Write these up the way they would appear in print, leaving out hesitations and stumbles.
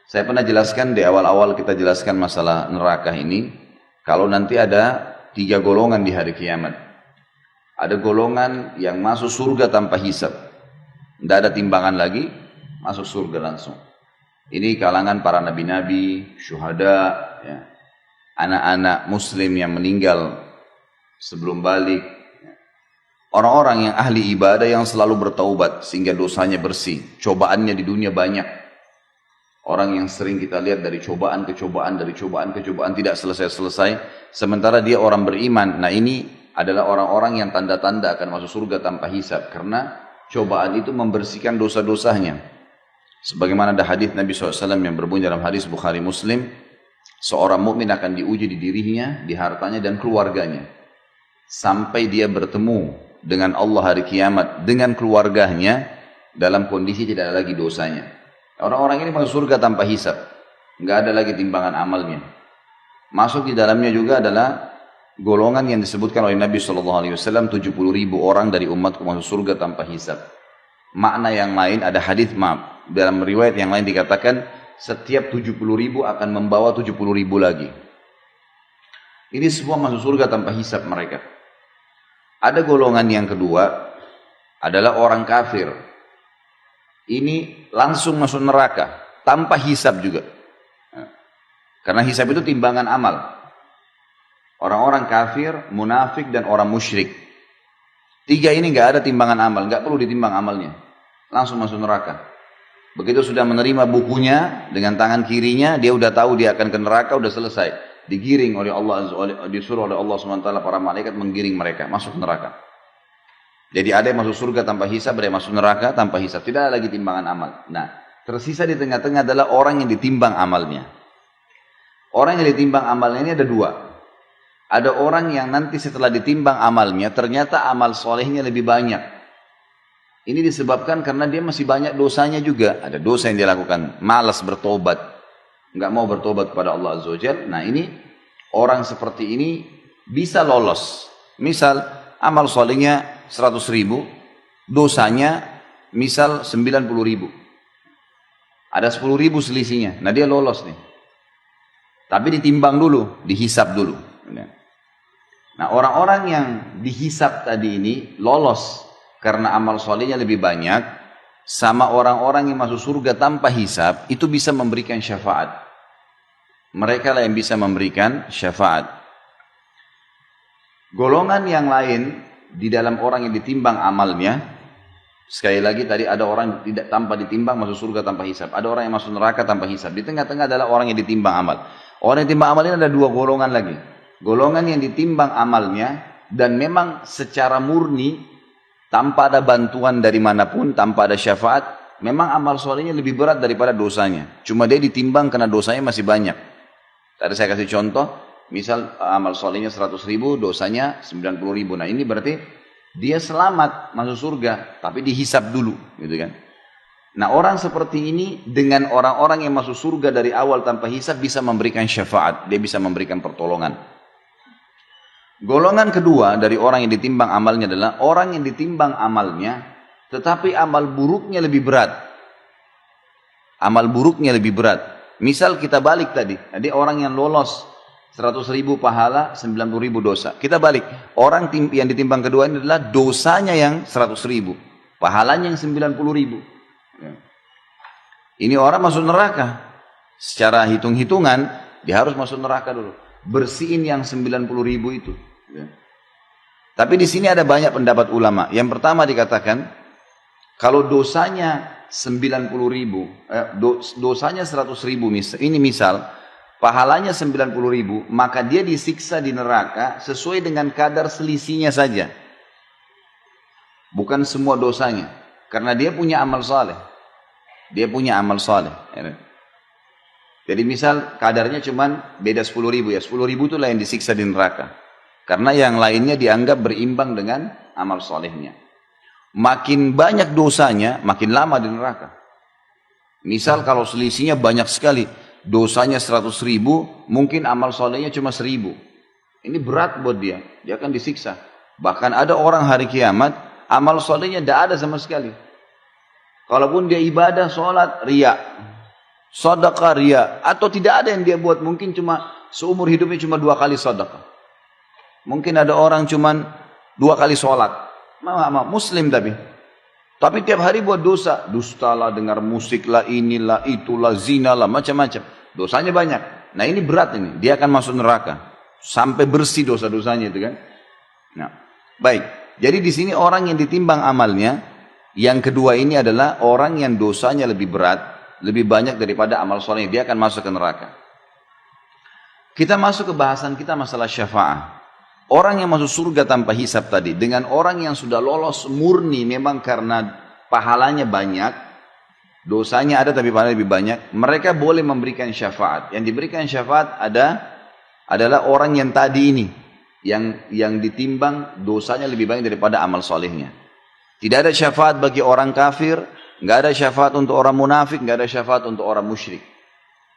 Saya pernah jelaskan di awal-awal kita jelaskan masalah neraka ini, kalau nanti ada 3 golongan di hari kiamat. Ada golongan yang masuk surga tanpa hisab. Tidak ada timbangan lagi, masuk surga langsung. Ini kalangan para nabi-nabi, syuhada, ya, anak-anak muslim yang meninggal sebelum balik. Orang-orang yang ahli ibadah yang selalu bertaubat sehingga dosanya bersih. Cobaannya di dunia banyak. Orang yang sering kita lihat dari cobaan ke cobaan, dari cobaan ke cobaan tidak selesai-selesai. Sementara dia orang beriman. Nah ini adalah orang-orang yang tanda-tanda akan masuk surga tanpa hisab. Karena cobaan itu membersihkan dosa-dosanya. Sebagaimana ada hadis Nabi SAW yang berbunyi dalam hadis Bukhari Muslim. Seorang mukmin akan diuji di dirinya, di hartanya dan keluarganya. Sampai dia bertemu dengan Allah hari kiamat, dengan keluarganya, dalam kondisi tidak ada lagi dosanya. Orang-orang ini masuk surga tanpa hisab. Nggak ada lagi timbangan amalnya. Masuk di dalamnya juga adalah golongan yang disebutkan oleh Nabi SAW, 70.000 orang dari umatku masuk surga tanpa hisab. Makna yang lain, ada hadis dalam riwayat yang lain dikatakan, setiap 70.000 akan membawa 70.000 lagi. Ini semua masuk surga tanpa hisab mereka. Ada golongan yang kedua, adalah orang kafir. Ini langsung masuk neraka, tanpa hisab juga. Karena hisab itu timbangan amal. Orang-orang kafir, munafik, dan orang musyrik. 3 ini nggak ada timbangan amal, nggak perlu ditimbang amalnya. Langsung masuk neraka. Begitu sudah menerima bukunya dengan tangan kirinya, dia udah tahu dia akan ke neraka, udah selesai. Digiring oleh Allah, disuruh oleh Allah SWT para malaikat menggiring mereka masuk neraka. Jadi ada yang masuk surga tanpa hisab, ada yang masuk neraka tanpa hisab. Tidak ada lagi timbangan amal. Nah, tersisa di tengah-tengah adalah orang yang ditimbang amalnya. Orang yang ditimbang amalnya ini ada 2. Ada orang yang nanti setelah ditimbang amalnya, ternyata amal solehnya lebih banyak. Ini disebabkan karena dia masih banyak dosanya juga. Ada dosa yang dia lakukan, malas bertobat. Nggak mau bertobat kepada Allah Azza wa Jalla. Nah ini, orang seperti ini bisa lolos. Misal, amal solehnya 100.000, dosanya misal 90.000. Ada 10.000 selisihnya. Nah dia lolos nih. Tapi ditimbang dulu, dihisab dulu. Nah orang-orang yang dihisab tadi ini lolos karena amal solehnya lebih banyak, sama orang-orang yang masuk surga tanpa hisab, itu bisa memberikan syafaat. Mereka lah yang bisa memberikan syafaat. Golongan yang lain di dalam orang yang ditimbang amalnya, sekali lagi tadi ada orang tidak tanpa ditimbang masuk surga tanpa hisab, ada orang yang masuk neraka tanpa hisab. Di tengah-tengah adalah orang yang ditimbang amal. Orang yang ditimbang amal ini ada 2 golongan lagi. Golongan yang ditimbang amalnya dan memang secara murni tanpa ada bantuan dari manapun, tanpa ada syafaat, memang amal solehnya lebih berat daripada dosanya. Cuma dia ditimbang karena dosanya masih banyak. Tadi saya kasih contoh, misal amal solehnya 100.000, dosanya 90.000. Nah ini berarti dia selamat masuk surga, tapi dihisab dulu, gitu kan? Nah orang seperti ini dengan orang-orang yang masuk surga dari awal tanpa hisab bisa memberikan syafaat, dia bisa memberikan pertolongan. Golongan kedua dari orang yang ditimbang amalnya adalah orang yang ditimbang amalnya, tetapi amal buruknya lebih berat. Amal buruknya lebih berat. Misal kita balik tadi, ada orang yang lolos 100.000 pahala, 90.000 dosa. Kita balik, orang yang ditimbang kedua ini adalah dosanya yang 100.000, pahalanya yang 90.000. Ini orang masuk neraka. Secara hitung-hitungan, dia harus masuk neraka dulu. Bersihin yang 90.000 itu. Tapi di sini ada banyak pendapat ulama. Yang pertama dikatakan, kalau dosanya 90.000, dosanya 100.000, ini misal, pahalanya 90.000, maka dia disiksa di neraka sesuai dengan kadar selisihnya saja. Bukan semua dosanya. Karena dia punya amal saleh. Dia punya amal saleh. Jadi misal kadarnya cuma beda 10.000 ya. 10.000 itulah yang disiksa di neraka. Karena yang lainnya dianggap berimbang dengan amal salehnya. Makin banyak dosanya, makin lama di neraka. Misal kalau selisihnya banyak sekali, dosanya 100.000, mungkin amal solehnya cuma 1.000. Ini berat buat dia, dia akan disiksa. Bahkan ada orang hari kiamat, amal solehnya tidak ada sama sekali. Kalaupun dia ibadah, sholat, riya. sedekah ria, atau tidak ada yang dia buat, mungkin cuma seumur hidupnya cuma 2 kali sedekah. Mungkin ada orang cuma 2 kali sholat, muslim tapi tiap hari buat dosa, dusta lah, dengar musik lah, inilah, itulah, zina lah, macam-macam. Dosanya banyak. Nah ini berat ini, dia akan masuk neraka sampai bersih dosa-dosanya itu kan. Nah, baik. Jadi di sini orang yang ditimbang amalnya, yang kedua ini adalah orang yang dosanya lebih berat, lebih banyak daripada amal soleh, dia akan masuk ke neraka. Kita masuk ke bahasan kita masalah syafaat. Orang yang masuk surga tanpa hisab tadi, dengan orang yang sudah lolos murni memang karena pahalanya banyak, dosanya ada tapi pahalanya lebih banyak, mereka boleh memberikan syafaat. Yang diberikan syafaat adalah orang yang tadi ini, yang ditimbang dosanya lebih banyak daripada amal solehnya. Tidak ada syafaat bagi orang kafir, nggak ada syafaat untuk orang munafik, nggak ada syafaat untuk orang musyrik.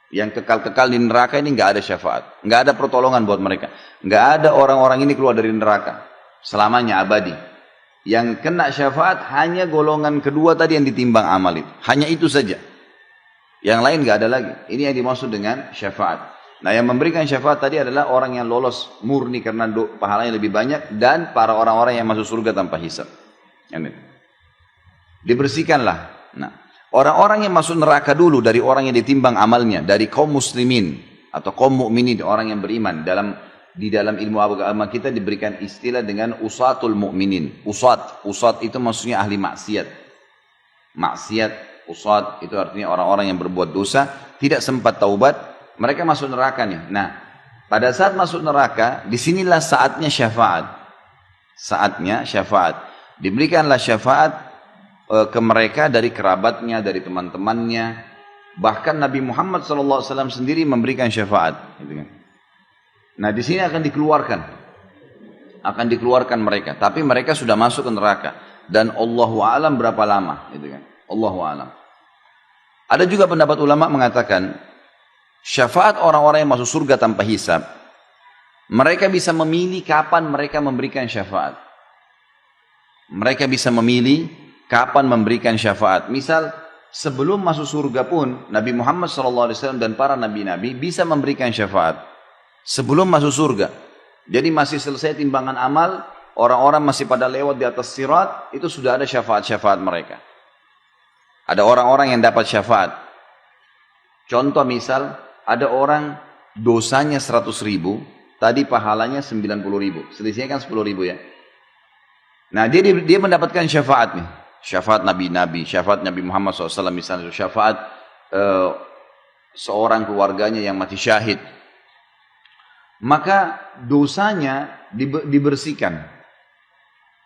Yang kekal-kekal di neraka ini nggak ada syafaat, nggak ada pertolongan buat mereka, nggak ada orang-orang ini keluar dari neraka selamanya abadi. Yang kena syafaat hanya golongan kedua tadi yang ditimbang amal itu, hanya itu saja. Yang lain nggak ada lagi. Ini yang dimaksud dengan syafaat. Nah, yang memberikan syafaat tadi adalah orang yang lolos murni karena pahalanya lebih banyak, dan para orang-orang yang masuk surga tanpa hisab. Dibersihkanlah. Nah, orang-orang yang masuk neraka dulu dari orang yang ditimbang amalnya, dari kaum muslimin atau kaum mukminin, orang yang beriman. Di dalam ilmu agama kita diberikan istilah dengan usatul mukminin. Usat itu maksudnya ahli maksiat. Maksiat, usat itu artinya orang-orang yang berbuat dosa, tidak sempat taubat, mereka masuk neraka nih. Nah, pada saat masuk neraka, disinilah saatnya syafaat. Saatnya syafaat. Diberikanlah syafaat ke mereka dari kerabatnya, dari teman-temannya. Bahkan Nabi Muhammad SAW sendiri memberikan syafaat. Gitu kan. Nah di sini akan dikeluarkan mereka. Tapi mereka sudah masuk ke neraka. Dan Allahu a'lam berapa lama. Gitu kan. Allahu a'lam. Ada juga pendapat ulama mengatakan, syafaat orang-orang yang masuk surga tanpa hisab, mereka bisa memilih kapan mereka memberikan syafaat. Mereka bisa memilih kapan memberikan syafaat. Misal sebelum masuk surga pun Nabi Muhammad SAW dan para nabi-nabi bisa memberikan syafaat sebelum masuk surga. Jadi masih selesai timbangan amal, orang-orang masih pada lewat di atas sirat, itu sudah ada syafaat-syafaat mereka. Ada orang-orang yang dapat syafaat. Contoh misal, ada orang dosanya 100.000, tadi pahalanya 90.000, selisihnya kan 10.000 ya. Nah dia mendapatkan syafaat nih. Syafaat nabi-nabi, syafaat Nabi Muhammad SAW misalnya, syafaat seorang keluarganya yang mati syahid. Maka dosanya dibersihkan.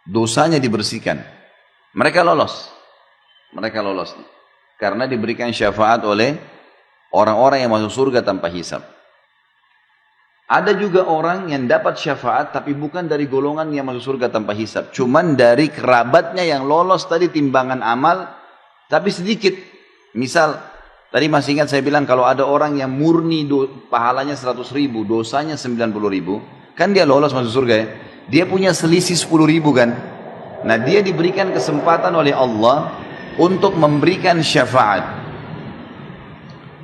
Dosanya dibersihkan. Mereka lolos. Karena diberikan syafaat oleh orang-orang yang masuk surga tanpa hisab. Ada juga orang yang dapat syafaat tapi bukan dari golongan yang masuk surga tanpa hisab. Cuman dari kerabatnya yang lolos tadi timbangan amal tapi sedikit. Misal, tadi masih ingat saya bilang kalau ada orang yang murni pahalanya 100.000, dosanya 90.000, kan dia lolos masuk surga ya. Dia punya selisih 10.000 kan. Nah dia diberikan kesempatan oleh Allah untuk memberikan syafaat.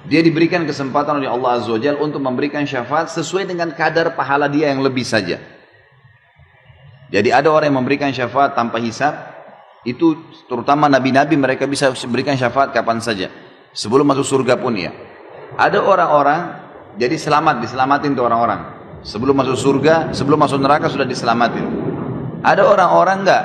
Dia diberikan kesempatan oleh Allah Azza wa Jalla untuk memberikan syafaat sesuai dengan kadar pahala dia yang lebih saja. Jadi ada orang yang memberikan syafaat tanpa hisab, itu terutama nabi-nabi mereka bisa berikan syafaat kapan saja. Sebelum masuk surga pun ya. Ada orang-orang, jadi diselamatin tuh orang-orang. Sebelum masuk surga, sebelum masuk neraka sudah diselamatin. Ada orang-orang enggak.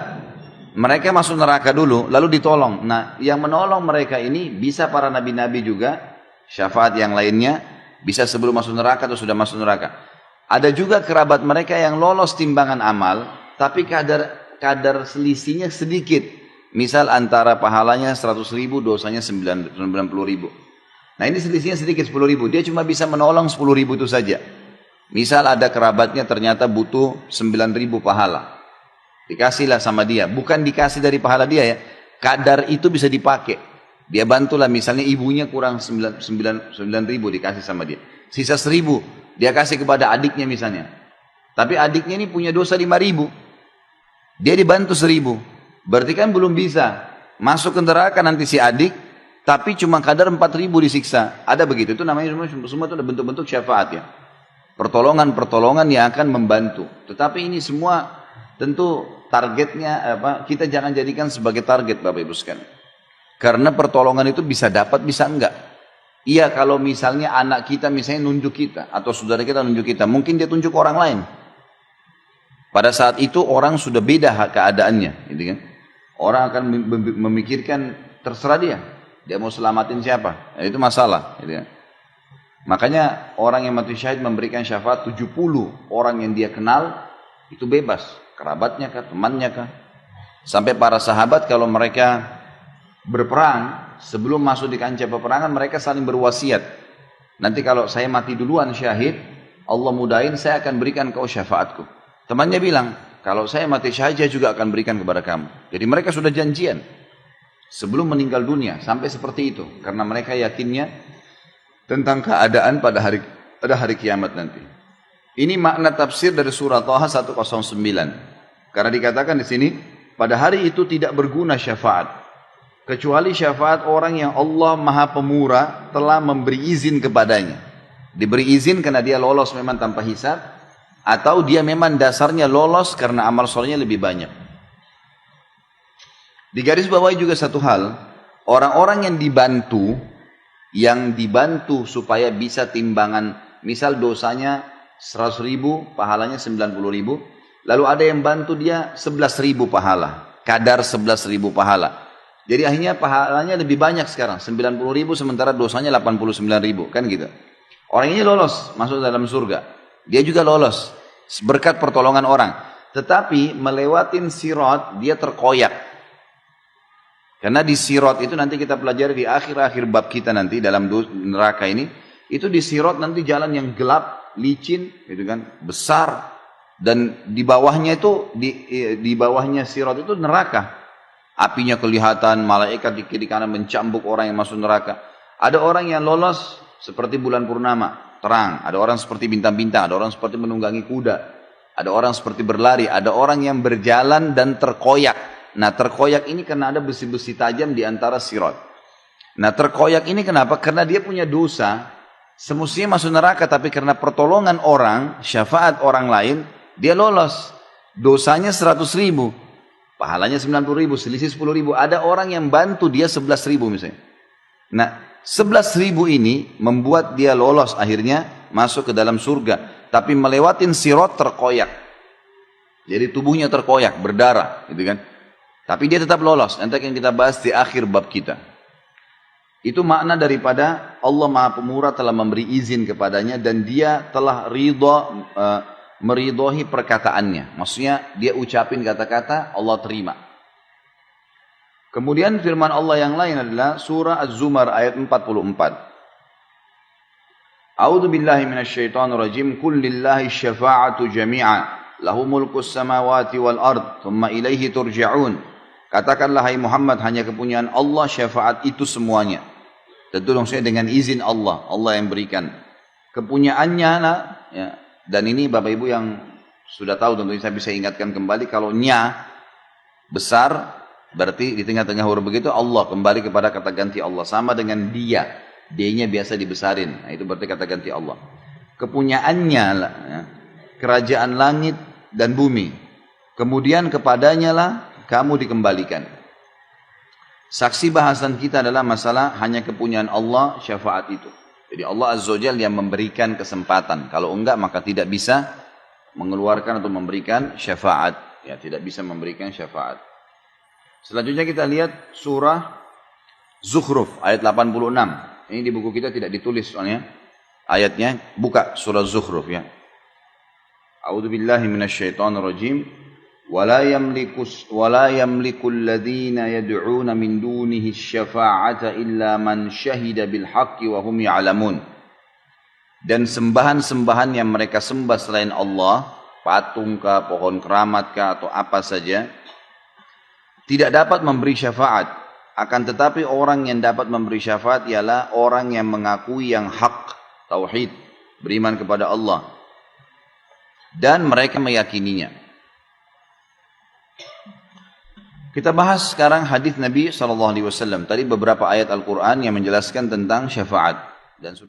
Mereka masuk neraka dulu, lalu ditolong. Nah, yang menolong mereka ini bisa para nabi-nabi juga. Syafaat yang lainnya bisa sebelum masuk neraka atau sudah masuk neraka. Ada juga kerabat mereka yang lolos timbangan amal, tapi kadar selisihnya sedikit. Misal antara pahalanya 100.000, dosanya 90.000. Nah ini selisihnya sedikit 10.000. Dia cuma bisa menolong 10.000 itu saja. Misal ada kerabatnya ternyata butuh 9.000 pahala. Dikasihlah sama dia. Bukan dikasih dari pahala dia ya. Kadar itu bisa dipakai. Dia bantulah misalnya ibunya kurang 9.000 dikasih sama dia. Sisa 1.000 dia kasih kepada adiknya misalnya. Tapi adiknya ini punya dosa 5.000. Dia dibantu 1.000. Berarti kan belum bisa. Masuk ke neraka nanti si adik. tapi cuma kadar 4.000 disiksa. Ada begitu, itu namanya semua itu ada bentuk-bentuk syafaat ya. Pertolongan-pertolongan yang akan membantu. Tetapi ini semua tentu targetnya kita jangan jadikan sebagai target Bapak Ibu sekalian. Karena pertolongan itu bisa dapat, bisa enggak. Iya, kalau misalnya anak kita misalnya nunjuk kita atau saudara kita nunjuk kita, mungkin dia tunjuk orang lain. Pada saat itu orang sudah beda keadaannya, gitu kan. Orang akan memikirkan terserah dia mau selamatin siapa, itu masalah, gitu kan. Makanya orang yang mati syahid memberikan syafaat 70 orang yang dia kenal itu bebas, kerabatnya kah, temannya kah. Sampai para sahabat kalau mereka berperang, sebelum masuk di kancah peperangan mereka saling berwasiat. Nanti kalau saya mati duluan syahid, Allah mudahin saya akan berikan kau syafaatku. Temannya bilang, kalau saya mati syahid saya juga akan berikan kepada kamu. Jadi mereka sudah janjian sebelum meninggal dunia, sampai seperti itu. Karena mereka yakinnya tentang keadaan pada hari kiamat nanti. Ini makna tafsir dari surah Taha 109. Karena dikatakan di sini, pada hari itu tidak berguna syafaat, kecuali syafaat orang yang Allah Maha Pemurah telah memberi izin kepadanya. Diberi izin karena dia lolos memang tanpa hisab, atau dia memang dasarnya lolos karena amal solehnya lebih banyak. Di garis bawahi juga satu hal, orang-orang yang dibantu supaya bisa timbangan, misal dosanya 100.000, pahalanya 90.000, lalu ada yang bantu dia 11.000 pahala, kadar 11.000 pahala. Jadi akhirnya pahalanya lebih banyak sekarang, 90.000 sementara dosanya 89.000, kan gitu. Orang ini lolos masuk dalam surga. Dia juga lolos berkat pertolongan orang. Tetapi melewatin sirat dia terkoyak. Karena di sirat itu nanti kita pelajari di akhir-akhir bab kita nanti dalam neraka ini. Itu di sirat nanti jalan yang gelap, licin, gitu kan, besar. Dan di bawahnya itu, di bawahnya sirat itu neraka. Apinya kelihatan, malaikat di kiri kanan mencambuk orang yang masuk neraka. Ada orang yang lolos seperti bulan purnama, terang. Ada orang seperti bintang-bintang, ada orang seperti menunggangi kuda. Ada orang seperti berlari, ada orang yang berjalan dan terkoyak. Nah, terkoyak ini karena ada besi-besi tajam di antara sirat. Nah, terkoyak ini kenapa? Karena dia punya dosa, semestinya masuk neraka, tapi karena pertolongan orang, syafaat orang lain, dia lolos. Dosanya 100.000, pahalanya 90.000, selisih 10.000. Ada orang yang bantu dia 11.000 misalnya. Nah, 11.000 ini membuat dia lolos akhirnya masuk ke dalam surga. Tapi melewatin sirat terkoyak. Jadi tubuhnya terkoyak, berdarah, gitu kan. Tapi dia tetap lolos. Nanti akan kita bahas di akhir bab kita. Itu makna daripada Allah Maha Pemurah telah memberi izin kepadanya dan dia telah meridhoi perkataannya. Maksudnya dia ucapin kata-kata, Allah terima. Kemudian firman Allah yang lain adalah surah Az-Zumar ayat 44. A'udzu billahi minasyaitonir rajim. Qul lillahi syafa'atu jami'a, lahu mulkus samawati wal ard, thumma ilaihi turja'un. Katakanlah hai Muhammad, hanya kepunyaan Allah syafaat itu semuanya. Tentu maksudnya dengan izin Allah, Allah yang berikan. Kepunyaannya lah, ya. Dan ini Bapak Ibu yang sudah tahu tentunya saya bisa ingatkan kembali, kalau nya besar berarti di tengah-tengah huruf begitu Allah, kembali kepada kata ganti Allah. Sama dengan dia, D-nya biasa dibesarin, nah, itu berarti kata ganti Allah. Kepunyaannya lah, ya, kerajaan langit dan bumi, kemudian kepadanya lah kamu dikembalikan. Saksi bahasan kita adalah masalah hanya kepunyaan Allah syafaat itu. Jadi Allah Azza wa Jalla yang memberikan kesempatan. Kalau enggak maka tidak bisa mengeluarkan atau memberikan syafaat. Ya, tidak bisa memberikan syafaat. Selanjutnya kita lihat surah Zukhruf ayat 86. Ini di buku kita tidak ditulis soalnya ayatnya. Buka surah Zukhruf ya. A'udzu billahi minasyaitonir rajim. ولا يملك الذين يدعون من دونه الشفاعة إلا من شهد بالحق وهم يعلمون. Dan sembahan-sembahan yang mereka sembah selain Allah, patung kah, pohon keramat kah, atau apa saja, tidak dapat memberi syafaat. Akan tetapi orang yang dapat memberi syafaat ialah orang yang mengakui yang hak, tauhid, beriman kepada Allah, dan mereka meyakininya. Kita bahas sekarang hadis Nabi SAW. Tadi beberapa ayat Al-Quran yang menjelaskan tentang syafaat. Dan